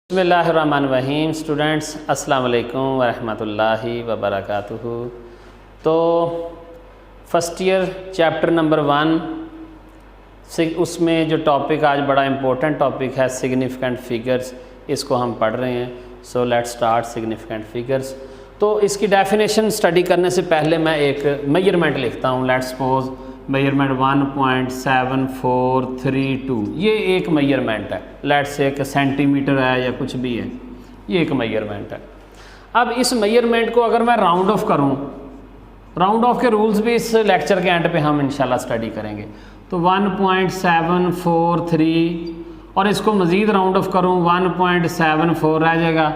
बिस्मिल्लाहिर्रहमानिर्रहीम। स्टूडेंट्स अस्सलाम वालेकुम वरहमतुल्लाहि वबरकातुहू। तो फर्स्ट ईयर चैप्टर नंबर 1 उसमें जो टॉपिक आज बड़ा इम्पोर्टेंट टॉपिक है सिग्निफिकेंट फिगर्स, इसको हम पढ़ रहे हैं। So let's start significant figures. तो इसकी डेफिनेशन स्टडी करने से पहले मैं एक मेजरमेंट लिखता हूँ। लेट्स सपोज मेजरमेंट 1.7432, ये एक मेजरमेंट है। लेट्स से एक सेंटीमीटर है या कुछ भी है, ये एक मेजरमेंट है। अब इस मेजरमेंट को अगर मैं राउंड ऑफ करूं, राउंड ऑफ के रूल्स भी इस लेक्चर के एंड पे हम इंशाल्लाह स्टडी करेंगे। तो 1.743 और इसको मज़ीद राउंड ऑफ करूं 1.74 रह जाएगा,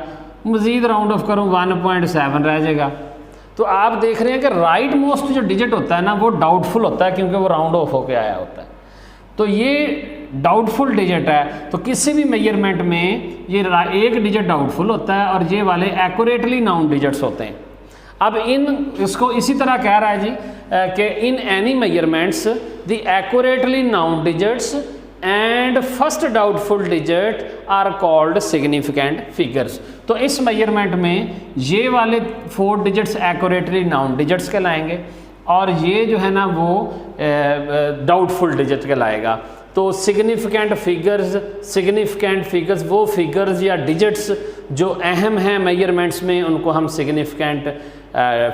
मज़ीद राउंड ऑफ करूं 1.7 रह जाएगा। तो आप देख रहे हैं कि राइट मोस्ट जो डिजिट होता है ना, वो डाउटफुल होता है क्योंकि वो राउंड ऑफ होके आया होता है। तो ये डाउटफुल डिजिट है। तो किसी भी मेजरमेंट में ये एक डिजिट डाउटफुल होता है और ये वाले एक्यूरेटली नाउन डिजिट्स होते हैं। अब इसको इसी तरह कह रहा है जी कि in any measurements the accurately known digits and first doubtful digit are called significant figures. तो इस मेजरमेंट में ये वाले 4 डिजिट्स एक्यूरेटली नाउन डिजिट्स कहलाएंगे और ये जो है ना वो डाउटफुल डिजिट कहलाएगा। तो सिग्निफिकेंट फिगर्स वो फिगर्स या डिजिट्स जो अहम हैं मेजरमेंट्स में, उनको हम सिग्निफिकेंट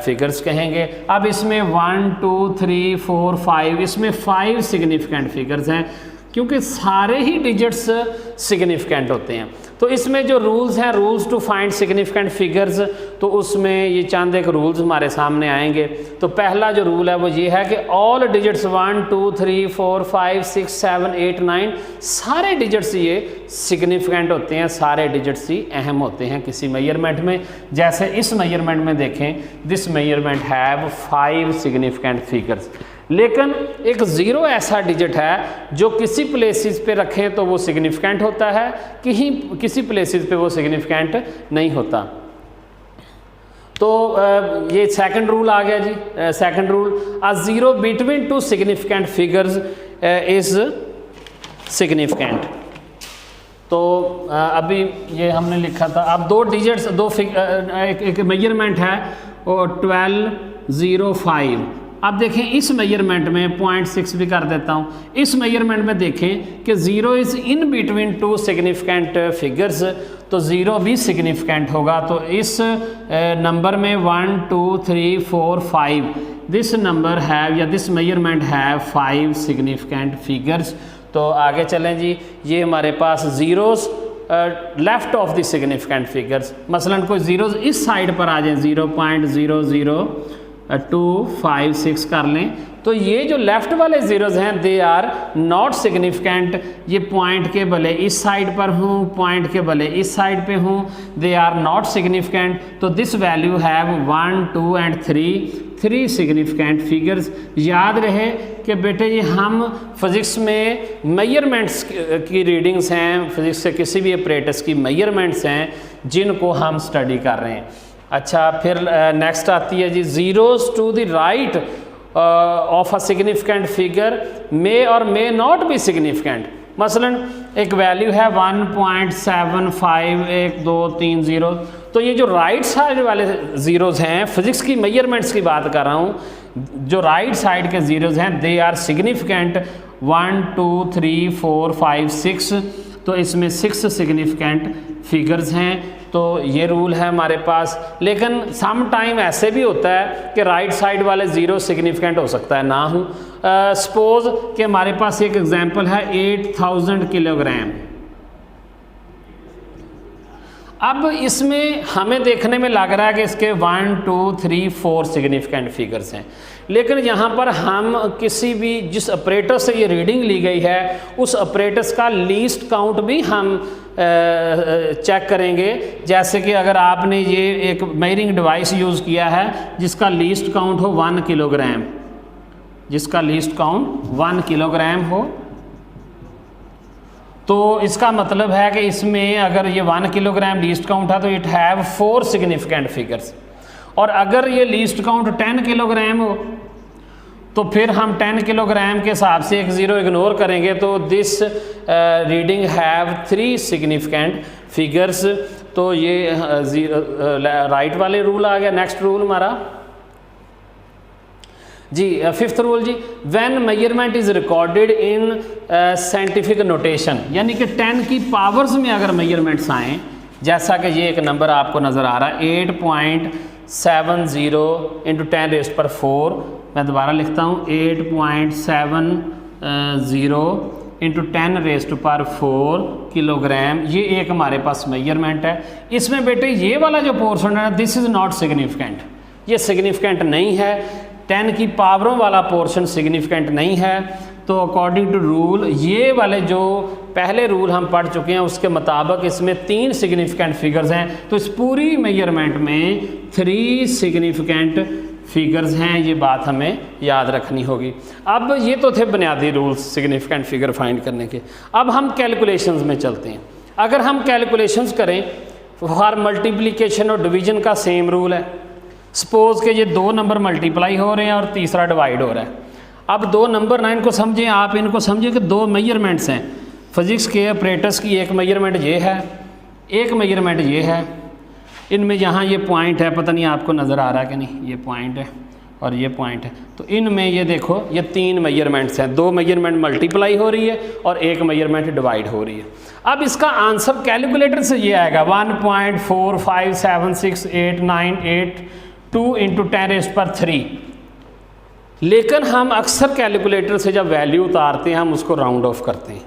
फिगर्स कहेंगे। अब इसमें 1 2 3 4 5 इसमें 5 सिग्निफिकेंट फिगर्स हैं क्योंकि सारे ही डिजिट्स सिग्निफिकेंट होते हैं। तो इसमें जो रूल्स हैं, rules to find significant figures, तो उसमें ये चंद एक रूल्स हमारे सामने आएंगे। तो पहला जो रूल है वो ये है कि ऑल डिजिट्स 1 2 3 4 5 6 7 8 9 सारे डिजिट्स ये सिग्निफिकेंट होते हैं, सारे डिजिट्स ही अहम होते हैं किसी मेजरमेंट में। जैसे इस मेजरमेंट में देखें, this measurement have 5 significant figures. लेकिन एक ज़ीरो ऐसा डिजिट है जो किसी प्लेसेस पे रखें तो वो सिग्निफिकेंट होता है, किसी प्लेसेस पे वो सिग्निफिकेंट नहीं होता। तो ये सेकंड रूल आ गया जी। Second rule, a zero between 2 significant figures is significant. तो अभी ये हमने लिखा था। अब 2 डिजिट्स, एक मेजरमेंट है वो 1205। अब देखें इस मेजरमेंट में 0.6 भी कर देता हूँ। इस मेजरमेंट में देखें कि 0 is in between 2 significant figures, तो 0 भी सिग्निफिकेंट होगा। तो इस नंबर में 1 2 3 4 5 दिस नंबर हैव या this measurement have 5 significant figures. तो आगे चलें जी। ये हमारे पास zeros left of the significant figures, मसलन कोई ज़ीरोज़ इस साइड पर आ जाए, 0.00256 कर लें, तो ये जो लेफ्ट वाले ज़ीरोज़ हैं दे आर नॉट सिग्निफिकेंट। ये पॉइंट के भले इस साइड पर हूँ, पॉइंट के भले इस साइड पे हूँ, दे आर नॉट सिग्निफिकेंट। तो this value have 1 2 and 3 significant figures. याद रहे कि बेटे ये हम फिज़िक्स में मेजरमेंट्स की रीडिंग्स हैं, फिज़िक्स से किसी भी अपरेटस की मेजरमेंट्स हैं जिनको हम स्टडी कर रहे हैं। अच्छा, फिर नेक्स्ट आती है जी, zeros to the right of a significant figure may और मे नॉट बी सिग्निफिकेंट। मसलन एक वैल्यू है 1.75123 तो ये जो राइट साइड वाले ज़ीरोज़ हैं, फिज़िक्स की मेजरमेंट्स की बात कर रहा हूँ, जो राइट साइड के ज़ीरोज़ हैं दे आर सिग्निफिकेंट 1 2 3 4 5 6। तो इसमें 6 सिग्निफिकेंट फिगर्स हैं। तो ये रूल है हमारे पास। लेकिन सम टाइम ऐसे भी होता है कि राइट साइड वाले ज़ीरो सिग्निफिकेंट हो सकता है ना हो। सपोज कि हमारे पास एक एग्जांपल है 8000 किलोग्राम। अब इसमें हमें देखने में लग रहा है कि इसके 1 2 3 4 सिग्निफिकेंट फिगर्स हैं, लेकिन यहाँ पर हम किसी भी जिस ऑपरेटस से ये रीडिंग ली गई है उस ऑपरेटस का लीस्ट काउंट भी हम चेक करेंगे। जैसे कि अगर आपने ये एक मेजरिंग डिवाइस यूज़ किया है जिसका लीस्ट काउंट हो 1 किलोग्राम, जिसका लीस्ट काउंट 1 किलोग्राम हो, तो इसका मतलब है कि इसमें अगर ये 1 किलोग्राम लीस्ट काउंट है तो इट हैव 4 सिग्निफिकेंट फिगर्स। और अगर ये लीस्ट काउंट 10 किलोग्राम हो तो फिर हम 10 किलोग्राम के हिसाब से एक ज़ीरो इग्नोर करेंगे तो this reading have 3 significant figures, तो ये राइट वाले रूल आ गया। नेक्स्ट रूल हमारा जी फिफ्थ रूल जी, when measurement is recorded in scientific notation, यानी कि 10 की पावर्स में अगर मेजरमेंट्स आएँ, जैसा कि ये एक नंबर आपको नज़र आ रहा है 8.70 इंटू 10⁻⁴, मैं दोबारा लिखता हूँ 8.70 इंटू 10⁻⁴ किलोग्राम, ये एक हमारे पास मेजरमेंट है। इसमें बेटे ये वाला जो पोर्शन है दिस इज़ नॉट सिग्निफिकेंट, ये सिग्निफिकेंट नहीं है, 10 की पावरों वाला पोर्शन सिग्निफिकेंट नहीं है। तो अकॉर्डिंग टू रूल, ये वाले जो पहले रूल हम पढ़ चुके हैं उसके मुताबिक इसमें 3 सिग्निफिकेंट फिगर्स हैं, तो इस पूरी मेजरमेंट में 3 सिग्निफिकेंट फिगर्स हैं, ये बात हमें याद रखनी होगी। अब ये तो थे बुनियादी रूल्स सिग्निफिकेंट फिगर फाइंड करने के। अब हम कैलकुलेशंस में चलते हैं। अगर हम कैलकुलेशंस करें फॉर मल्टीप्लिकेशन और डिवीजन का सेम रूल है। सपोज़ के ये 2 नंबर मल्टीप्लाई हो रहे हैं और तीसरा डिवाइड हो रहा है। अब 2 नंबर ना इनको समझें, आप इनको समझें कि 2 मेजरमेंट्स हैं फिज़िक्स के अपरेटस की। एक मेजरमेंट ये है, एक मेजरमेंट ये है, इनमें यहाँ ये पॉइंट है, पता नहीं आपको नज़र आ रहा है कि नहीं, ये पॉइंट है और ये पॉइंट है। तो इनमें ये देखो ये 3 मेजरमेंट्स हैं, 2 मेजरमेंट मल्टीप्लाई हो रही है और एक मेजरमेंट डिवाइड हो रही है। अब इसका आंसर कैलकुलेटर से ये आएगा 1.45768982 इंटू 10⁻³ लेकिन हम अक्सर कैलकुलेटर से जब वैल्यू उतारते हैं हम उसको राउंड ऑफ करते हैं।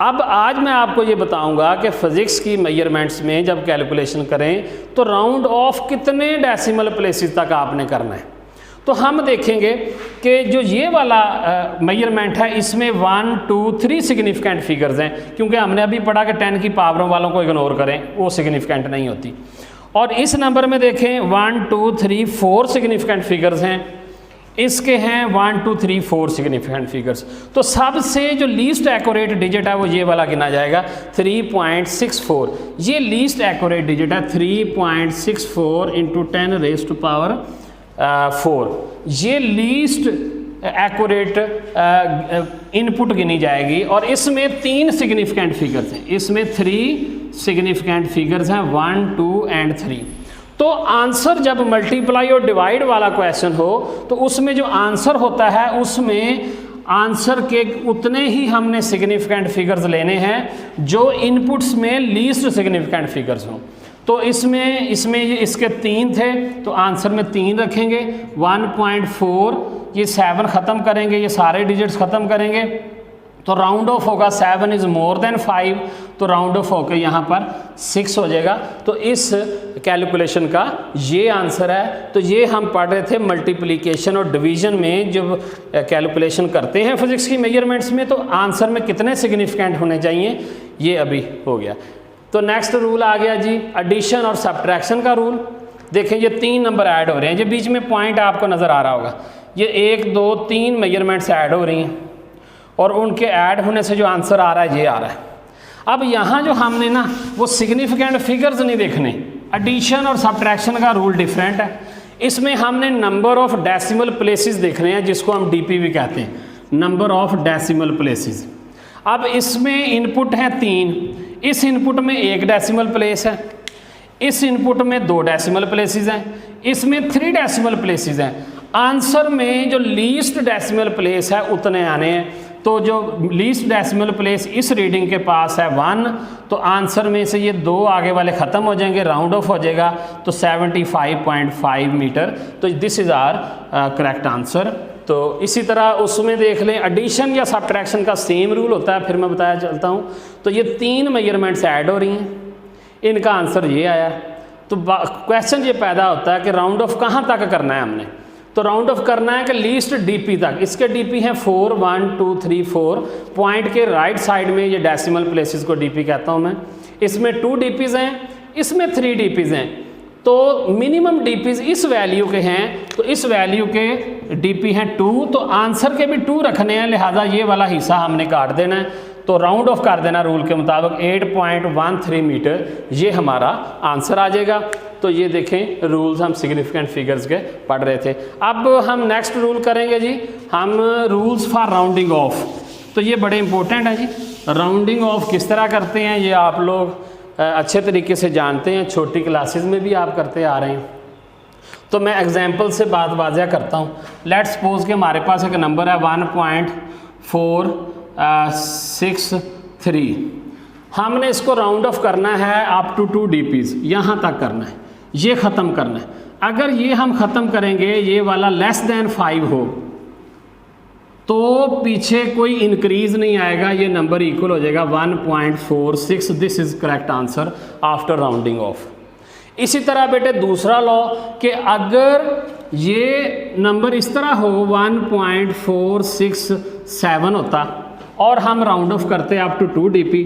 अब आज मैं आपको ये बताऊंगा कि फ़िज़िक्स की मेजरमेंट्स में जब कैलकुलेशन करें तो राउंड ऑफ कितने डेसिमल प्लेसेस तक आपने करना है। तो हम देखेंगे कि जो ये वाला मेजरमेंट है इसमें 1, 2, 3 सिग्निफिकेंट फिगर्स हैं, क्योंकि हमने अभी पढ़ा कि 10 की पावरों वालों को इग्नोर करें, वो सिग्निफिकेंट नहीं होती। और इस नंबर में देखें 1, 2, 3, 4 सिग्निफिकेंट फिगर्स हैं, इसके हैं 1, 2, 3, 4 सिग्निफिकेंट फिगर्स। तो सबसे जो लीस्ट एक्यूरेट डिजिट है वो ये वाला गिना जाएगा 3.64। ये लीस्ट एक्यूरेट डिजिट है 3.64 इंटू 10⁻⁴। ये लीस्ट एक्यूरेट इनपुट गिनी जाएगी और इसमें 3 सिग्निफिकेंट फिगर्स हैं, इसमें 3 सिग्निफिकेंट फिगर्स हैं 1, 2 एंड 3। तो आंसर जब मल्टीप्लाई और डिवाइड वाला क्वेश्चन हो तो उसमें जो आंसर होता है उसमें आंसर के उतने ही हमने सिग्निफिकेंट फिगर्स लेने हैं जो इनपुट्स में लीस्ट सिग्निफिकेंट फिगर्स हों। तो इसमें ये इसके 3 थे तो आंसर में 3 रखेंगे। 1.4 ये 7 ख़त्म करेंगे, ये सारे डिजिट्स ख़त्म करेंगे तो राउंड ऑफ होगा 7 इज़ मोर देन 5, तो राउंड ऑफ होकर यहाँ पर 6 हो जाएगा। तो इस कैलकुलेशन का ये आंसर है। तो ये हम पढ़ रहे थे मल्टीप्लिकेशन और डिवीजन में जब कैलकुलेशन करते हैं फिज़िक्स की मेजरमेंट्स में तो आंसर में कितने सिग्निफिकेंट होने चाहिए, ये अभी हो गया। तो नेक्स्ट रूल आ गया जी एडिशन और सब्ट्रैक्शन का रूल। देखें ये 3 नंबर ऐड हो रहे हैं, ये बीच में पॉइंट आपको नज़र आ रहा होगा, ये 1, 2, 3 मेजरमेंट्स ऐड हो रही हैं और उनके ऐड होने से जो आंसर आ रहा है ये आ रहा है। अब यहाँ जो हमने ना वो सिग्निफिकेंट फिगर्स नहीं देखने, एडिशन और सब्ट्रैक्शन का रूल डिफरेंट है। इसमें हमने नंबर ऑफ डेसिमल प्लेसेस देखने हैं जिसको हम DPV कहते हैं, नंबर ऑफ डेसिमल प्लेसेस। अब इसमें इनपुट है 3, इस इनपुट में 1 डेसिमल प्लेस है, इस इनपुट में 2 डेसिमल प्लेसेस हैं, इसमें 3 डेसिमल प्लेसेस हैं। आंसर में जो लीस्ट डेसिमल प्लेस है उतने आने हैं। तो जो लीस्ट डेसिमल प्लेस इस रीडिंग के पास है 1, तो आंसर में से ये 2 आगे वाले ख़त्म हो जाएंगे, राउंड ऑफ हो जाएगा तो 75.5 मीटर। तो this is our correct answer. तो इसी तरह उसमें देख लें एडिशन या सब्ट्रैक्शन का सेम रूल होता है, फिर मैं बताया चलता हूँ। तो ये 3 मेजरमेंट्स ऐड हो रही हैं, इनका आंसर ये आया। तो क्वेश्चन ये पैदा होता है कि राउंड ऑफ कहाँ तक करना है हमने, तो राउंड ऑफ करना है कि लीस्ट DP तक। इसके DP हैं 4, 1, 2, 3, 4। पॉइंट के राइट साइड में ये डेसिमल प्लेसेस को DP कहता हूँ मैं। इसमें 2 DPs हैं, इसमें 3 DPs हैं। तो मिनिमम DPs इस वैल्यू के हैं, तो इस वैल्यू के DP हैं 2, तो आंसर के भी 2 रखने हैं, लिहाजा ये वाला हिस्सा हमने काट देना है। तो राउंड ऑफ कर देना रूल के मुताबिक 8.13 मीटर, ये हमारा आंसर आ जाएगा। तो ये देखें रूल्स हम सिग्निफिकेंट फिगर्स के पढ़ रहे थे। अब हम नेक्स्ट रूल करेंगे जी, हम रूल्स फॉर राउंडिंग ऑफ। तो ये बड़े इंपॉर्टेंट है जी, राउंडिंग ऑफ किस तरह करते हैं ये आप लोग अच्छे तरीके से जानते हैं, छोटी क्लासेस में भी आप करते आ रहे हैं। तो मैं एग्जांपल से बात वाज़ह करता हूँ। लेट्स सपोज कि हमारे पास एक नंबर है 1.463, हमने इसको राउंड ऑफ करना है अप टू 2 DPs, यहाँ तक करना है, ये ख़त्म करना है। अगर ये हम ख़त्म करेंगे, ये वाला लेस देन 5 हो तो पीछे कोई इंक्रीज नहीं आएगा, ये नंबर इक्वल हो जाएगा 1.46। This is correct answer after rounding off. इसी तरह बेटे दूसरा लॉ कि अगर ये नंबर इस तरह हो 1.467 होता और हम राउंड ऑफ करते अप टू 2 DP,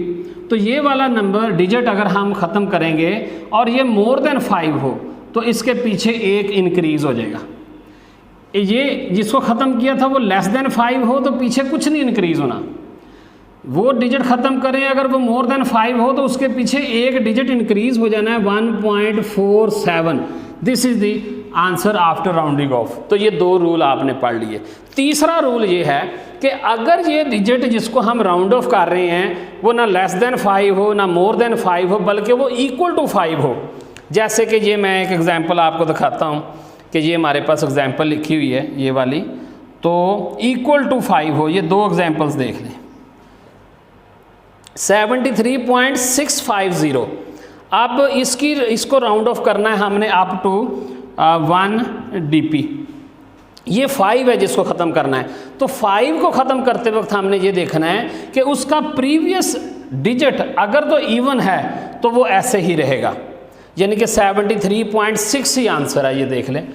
तो ये वाला नंबर डिजिट अगर हम ख़त्म करेंगे और ये मोर देन 5 हो तो इसके पीछे एक इंक्रीज़ हो जाएगा। ये जिसको ख़त्म किया था वो लेस देन 5 हो तो पीछे कुछ नहीं इंक्रीज़ होना। वो डिजिट ख़त्म करें अगर वो मोर देन 5 हो तो उसके पीछे एक डिजिट इंक्रीज़ हो जाना है 1.47। This is the answer after rounding off. तो ये 2 रूल आपने पढ़ लिए। तीसरा रूल ये है कि अगर ये डिजिट जिसको हम राउंड ऑफ कर रहे हैं वो ना लेस देन 5 हो ना मोर देन 5 हो, बल्कि वो इक्वल टू 5 हो। जैसे कि ये मैं एक एग्जांपल आपको दिखाता हूँ कि ये हमारे पास एग्जांपल लिखी हुई है ये वाली, तो इक्वल टू 5 हो। ये 2 एग्जांपल्स देख लें। 73.650, अब इसको राउंड ऑफ करना है हमने अप टू 1 DP। ये 5 है जिसको ख़त्म करना है, तो 5 को ख़त्म करते वक्त हमने ये देखना है कि उसका प्रीवियस डिजिट अगर तो इवन है तो वो ऐसे ही रहेगा, यानी कि 73.6 ही आंसर है, ये देख लें।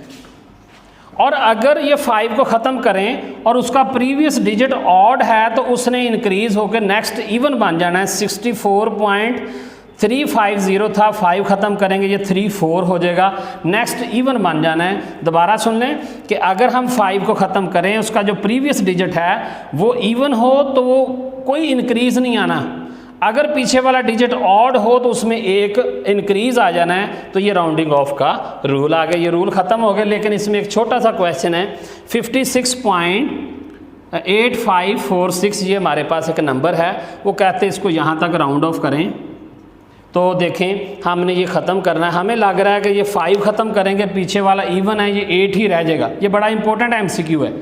और अगर ये 5 को ख़त्म करें और उसका प्रीवियस डिजिट ऑड है तो उसने इंक्रीज़ होकर नेक्स्ट इवन बन जाना है। 64.350 था, 5 ख़त्म करेंगे ये 34 हो जाएगा, नेक्स्ट इवन बन जाना है। दोबारा सुन लें कि अगर हम 5 को ख़त्म करें, उसका जो प्रीवियस डिजिट है वो इवन हो तो वो कोई इंक्रीज़ नहीं आना। अगर पीछे वाला डिजिट ऑड हो तो उसमें एक इंक्रीज़ आ जाना है। तो ये राउंडिंग ऑफ का रूल आ गया। ये रूल ख़त्म हो गया, लेकिन इसमें एक छोटा सा क्वेश्चन है। 56.8546 ये हमारे पास एक नंबर है, वो कहते हैं इसको यहाँ तक राउंड ऑफ करें। तो देखें हमने ये ख़त्म करना है, हमें लग रहा है कि ये 5 ख़त्म करेंगे, पीछे वाला इवन है, ये 8 ही रह जाएगा। ये बड़ा इंपॉर्टेंट MCQ है।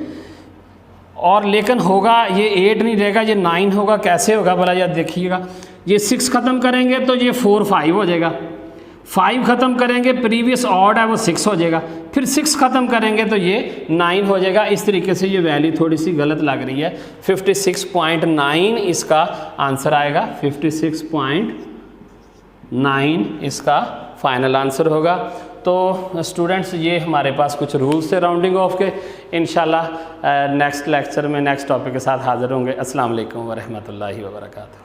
और लेकिन होगा ये 8 नहीं रहेगा, ये 9 होगा। कैसे होगा भला, यार देखिएगा। ये 6 ख़त्म करेंगे तो ये 4 5 हो जाएगा। 5 ख़त्म करेंगे, प्रीवियस ऑड है वो 6 हो जाएगा। फिर 6 ख़त्म करेंगे तो ये 9 हो जाएगा। इस तरीके से ये वैल्यू थोड़ी सी गलत लग रही है। 56.9 इसका आंसर आएगा। 56.9 इसका फाइनल आंसर होगा। तो स्टूडेंट्स ये हमारे पास कुछ रूल्स थे राउंडिंग ऑफ के। इंशाल्लाह नेक्स्ट लेक्चर में नेक्स्ट टॉपिक के साथ हाज़िर होंगे। अस्सलाम वालेकुम व रहमतुल्लाहि व बरकातुहू।